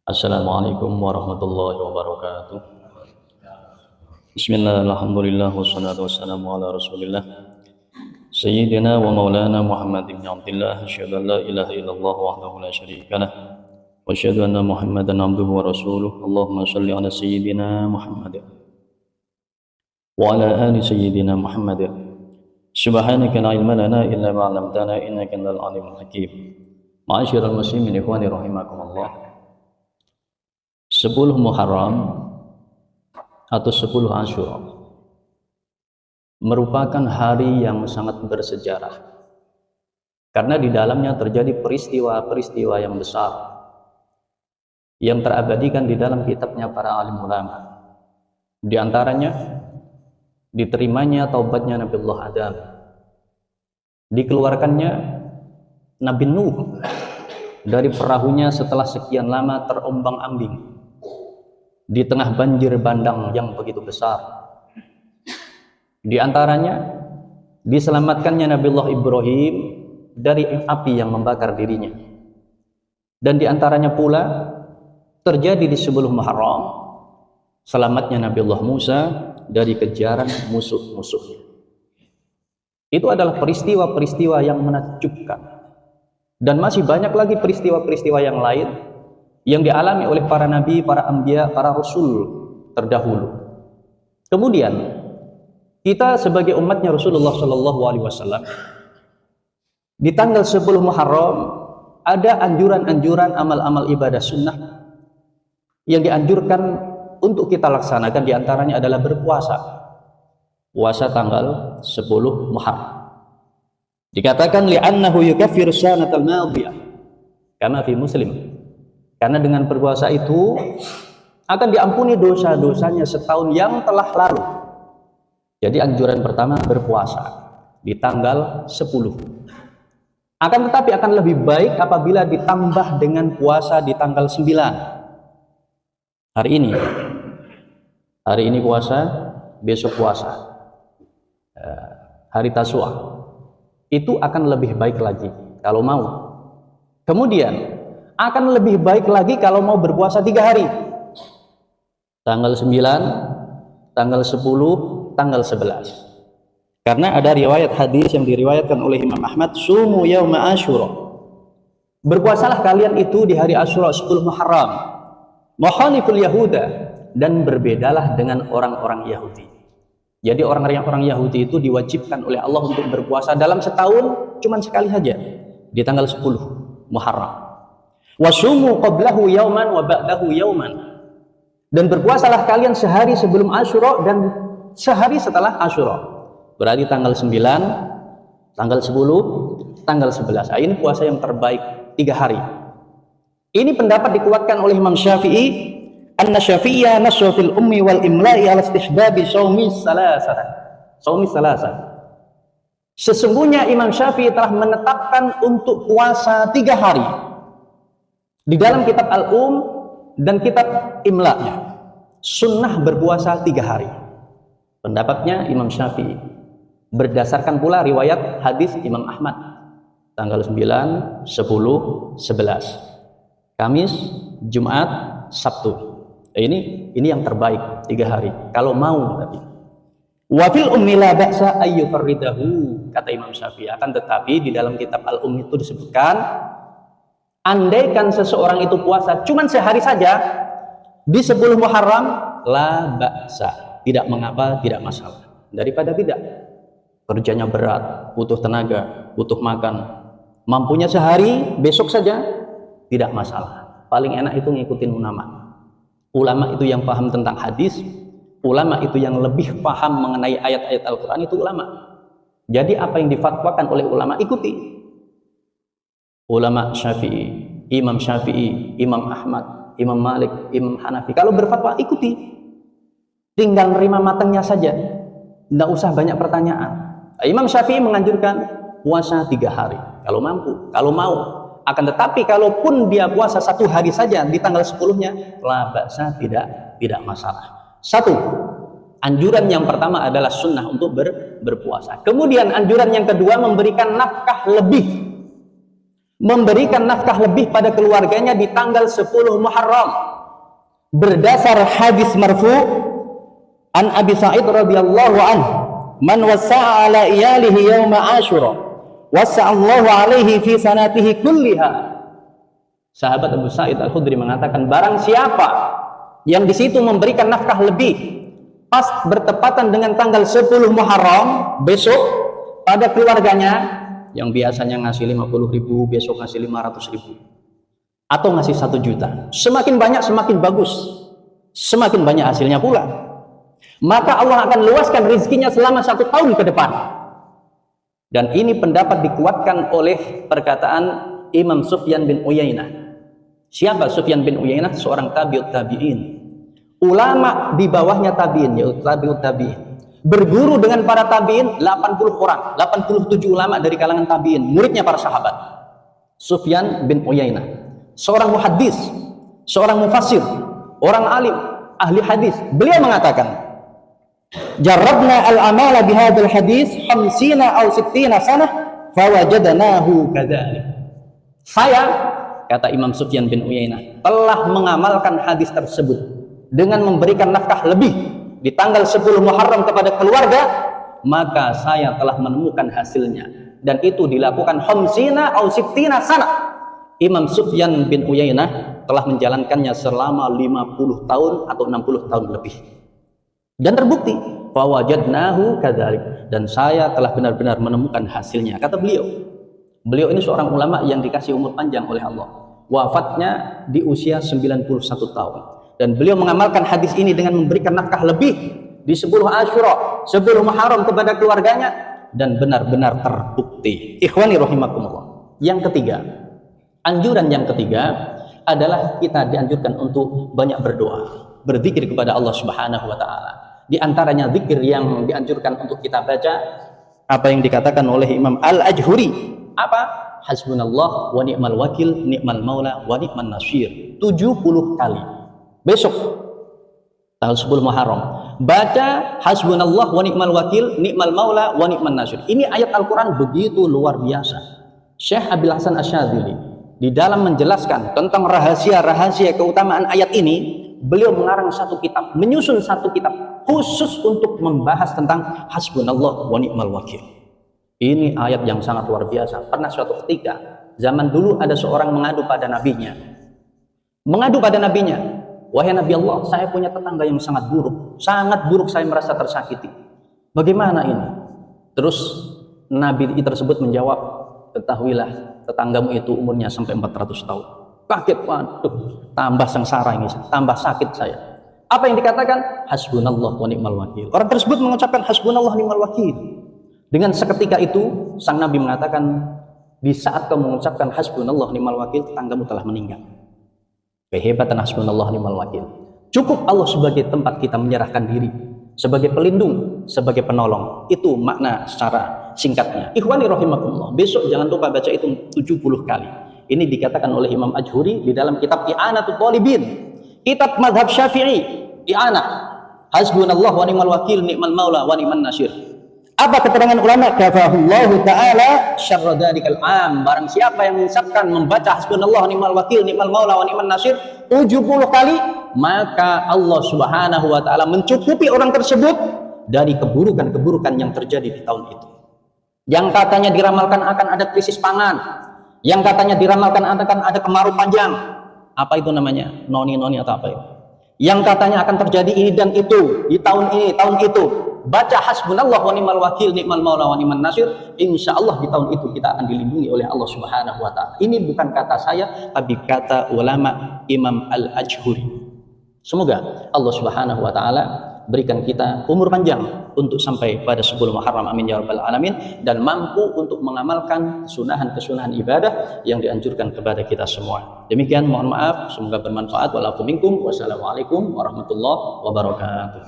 Assalamualaikum warahmatullahi wabarakatuh. Bismillah, alhamdulillah, wassalatu wassalamu ala rasulillah Sayyidina wa maulana Muhammad ibn Abdillah. Asyhadu an la ilaha illallah wahdahu la syarika lah, wa asyhadu anna Muhammadan abduhu wa rasuluh. Allahumma shalli ala Sayyidina Muhammad wa ala ali Sayyidina Muhammad. Subhanaka la ilma lana illa ma 'allamtana innaka antal alimul hakim. Ma'asyiral muslimin ikhwani rahimakumullah. 10 Muharram atau 10 Asyura merupakan hari yang sangat bersejarah karena di dalamnya terjadi peristiwa-peristiwa yang besar yang terabadikan di dalam kitabnya para alim ulama. Di antaranya diterimanya taubatnya Nabiullah Adam, dikeluarkannya Nabi Nuh dari perahunya setelah sekian lama terombang-ambing di tengah banjir bandang yang begitu besar. Di antaranya diselamatkannya Nabiullah Ibrahim dari api yang membakar dirinya. Dan di antaranya pula terjadi di 10 Muharram selamatnya Nabiullah Musa dari kejaran musuh-musuhnya. Itu adalah peristiwa-peristiwa yang menakjubkan. Dan masih banyak lagi peristiwa-peristiwa yang lain yang dialami oleh para nabi, para anbiya, para rasul terdahulu. Kemudian kita sebagai umatnya Rasulullah Shallallahu Alaihi Wasallam di tanggal 10 Muharram ada anjuran-anjuran amal-amal ibadah sunnah yang dianjurkan untuk kita laksanakan. Di antaranya adalah berpuasa. Puasa tanggal 10 Muharram. Dikatakan li'annahu yukaffiru sanatal madiyah kama fi Muslim. Karena dengan berpuasa itu akan diampuni dosa-dosanya setahun yang telah lalu. Jadi anjuran pertama berpuasa di tanggal 10. Akan tetapi akan lebih baik apabila ditambah dengan puasa di tanggal 9. Hari ini puasa, besok puasa. Hari Tasyrik. Itu akan lebih baik lagi kalau mau. Kemudian akan lebih baik lagi kalau mau berpuasa 3 hari. Tanggal 9, tanggal 10, tanggal 11. Karena ada riwayat hadis yang diriwayatkan oleh Imam Ahmad, sumu yauma Asyura. Berpuasalah kalian itu di hari Asyura 10 Muharram. Muhaliful Yahuda, dan berbedalah dengan orang-orang Yahudi. Jadi orang-orang Yahudi itu diwajibkan oleh Allah untuk berpuasa dalam setahun cuma sekali saja di tanggal 10 Muharram. Wasumu qablahu yauman wa ba'dahu yauman. Dan berpuasalah kalian sehari sebelum Asyura dan sehari setelah Asyura. Berarti tanggal 9, tanggal 10, tanggal 11. Nah, ini puasa yang terbaik 3 hari. Ini pendapat dikuatkan oleh Imam Syafi'i. Anna Syafi'iyya naswa fil ummi wal imla'i ala istihbabi shaumi salasah. Shaumi salasah. Sesungguhnya Imam Syafi'i telah menetapkan untuk puasa 3 hari di dalam kitab dan kitab imla'nya. Sunnah berpuasa 3 hari. Pendapatnya Imam Syafi'i. Berdasarkan pula riwayat hadis Imam Ahmad. Tanggal 9, 10, 11. Kamis, Jumat, Sabtu. Ini yang terbaik 3 hari. Kalau mau tapi. Wa fil ummi la ba'sa ayyufarridahu, kata Imam Syafi'i. Akan tetapi di dalam kitab Al-Umm itu disebutkan, andaikan seseorang itu puasa cuma sehari saja di 10 Muharram, la ba'sa, tidak mengapa, tidak masalah. Daripada tidak, kerjanya berat, butuh tenaga, butuh makan, mampunya sehari, besok saja, tidak masalah. Paling enak itu ngikutin ulama. Ulama itu yang paham tentang hadis, ulama itu yang lebih paham mengenai ayat-ayat Al-Quran, itu ulama. Jadi apa yang difatwakan oleh ulama, ikuti. Ulama Syafi'i, Imam Syafi'i, Imam Ahmad, Imam Malik, Imam Hanafi, kalau berfatwa ikuti. Tinggal nerima matangnya saja, tidak usah banyak pertanyaan. Imam Syafi'i menganjurkan puasa 3 hari kalau mampu, kalau mau. Akan tetapi kalaupun dia puasa 1 hari saja di tanggal 10-nya, la ba'sa, tidak masalah. 1, anjuran yang pertama adalah sunnah untuk berpuasa. Kemudian anjuran yang kedua, memberikan nafkah lebih. memberikan nafkah lebih pada keluarganya di tanggal 10 Muharram berdasar hadis marfu an Abi Sa'id radhiyallahu anhu, man wasa'a ala iyalihi yawma Asyura wasa'allahu alaihi fi sanatihi kulliha. Sahabat Abu Sa'id Al-Khudri mengatakan, barang siapa yang di situ memberikan nafkah lebih pas bertepatan dengan tanggal 10 Muharram besok pada keluarganya, yang biasanya ngasih 50.000, besok ngasih 500.000 atau ngasih 1 juta, semakin banyak semakin bagus, semakin banyak hasilnya pula, maka Allah akan luaskan rezekinya selama 1 tahun ke depan. Dan ini pendapat dikuatkan oleh perkataan Imam Sufyan bin Uyainah. Siapa Sufyan bin Uyainah? Seorang tabi'ut tabi'in, ulama di bawahnya tabi'in, yaitu tabi'ut tabi'in, berguru dengan para tabi'in 80 orang, 87 ulama dari kalangan tabi'in, muridnya para sahabat. Sufyan bin Uyainah, seorang muhaddis, seorang mufassir, orang alim, ahli hadis. Beliau mengatakan, jarrabna al-amala bihadzal hadis 50 aw 60 sanah fawajadnahu kadzalik. Saya, kata Imam Sufyan bin Uyainah, telah mengamalkan hadis tersebut dengan memberikan nafkah lebih di tanggal 10 Muharram kepada keluarga, maka saya telah menemukan hasilnya, dan itu dilakukan 50 atau 60 sana. Imam Sufyan bin Uyainah telah menjalankannya selama 50 tahun atau 60 tahun lebih, dan terbukti fawajadnahu kadzalik, dan saya telah benar-benar menemukan hasilnya. Kata beliau, beliau ini seorang ulama yang dikasih umur panjang oleh Allah. Wafatnya di usia 91 tahun, dan beliau mengamalkan hadis ini dengan memberikan nafkah lebih di 10 Asyura, 10 Muharram kepada keluarganya, dan benar-benar terbukti. Ikhwani rahimakumullah. Yang ketiga, anjuran yang ketiga adalah kita dianjurkan untuk banyak berdoa, berzikir kepada Allah Subhanahu wa taala. Di antaranya zikir yang dianjurkan untuk kita baca, apa yang dikatakan oleh Imam Al-Ajhuri, apa? Hasbunallah wa ni'mal wakil, ni'mal maula wa ni'man nasir, 70 kali. Besok tanggal 10 Muharram baca hasbunallah wa ni'mal wakil, ni'mal maula wa ni'man nasir. Ini ayat Al-Quran begitu luar biasa. Syekh Abil Hasan Asyadzili di dalam menjelaskan tentang rahasia-rahasia keutamaan ayat ini, beliau mengarang satu kitab, menyusun satu kitab khusus untuk membahas tentang hasbunallah wa ni'mal wakil. Ini ayat yang sangat luar biasa. Pernah suatu ketika, zaman dulu ada seorang mengadu pada nabinya. Wahai Nabi Allah, saya punya tetangga yang sangat buruk saya merasa tersakiti. Bagaimana ini? Terus Nabi tersebut menjawab, ketahuilah tetanggamu itu umurnya sampai 400 tahun. Kaget, waduh, tambah sengsara ini, tambah sakit saya. Apa yang dikatakan? Hasbunallah wa ni'mal wakil. Orang tersebut mengucapkan hasbunallah wa ni'mal wakil. Dengan seketika itu, sang Nabi mengatakan, di saat kamu mengucapkan hasbunallah ni'mal wakil, tetanggamu telah meninggal. Kehebatan hasbunallah ni'mal wakil. Cukup Allah sebagai tempat kita menyerahkan diri, sebagai pelindung, sebagai penolong. Itu makna secara singkatnya. Ikhwani rahimakumullah. Besok jangan lupa baca itu 70 kali. Ini dikatakan oleh Imam Ajhuri di dalam kitab I'anatul Talibin, kitab madhab Syafi'i. I'anah, hasbunallah wa ni'mal wakil, ni'mal maula wa ni'man nasir. Apa keterangan ulama? Kafahullahu ta'ala syarra dzalikal am. Barang siapa yang mengucapkan membaca hasbunallah ni'mal wakil, ni'mal maula wa ni'man nasir 70 kali, maka Allah Subhanahu wa taala mencukupi orang tersebut dari keburukan-keburukan yang terjadi di tahun itu. Yang katanya diramalkan akan ada krisis pangan, yang katanya diramalkan akan ada kemarau panjang. Apa itu namanya? Noni-noni atau apa itu? Yang katanya akan terjadi ini dan itu di tahun ini, tahun itu. Baca hasbunallah wa ni'mal wakil, ni'mal maula wa ni'man nasir, insya Allah di tahun itu kita akan dilindungi oleh Allah Subhanahu wa ta'ala. Ini bukan kata saya, tapi kata ulama Imam Al-Ajhuri. Semoga Allah Subhanahu wa ta'ala berikan kita umur panjang untuk sampai pada 10 Muharram, amin ya rabbal alamin, dan mampu untuk mengamalkan kesunahan-kesunahan ibadah yang dianjurkan kepada kita semua. Demikian, mohon maaf, semoga bermanfaat. Wassalamualaikum warahmatullahi wabarakatuh.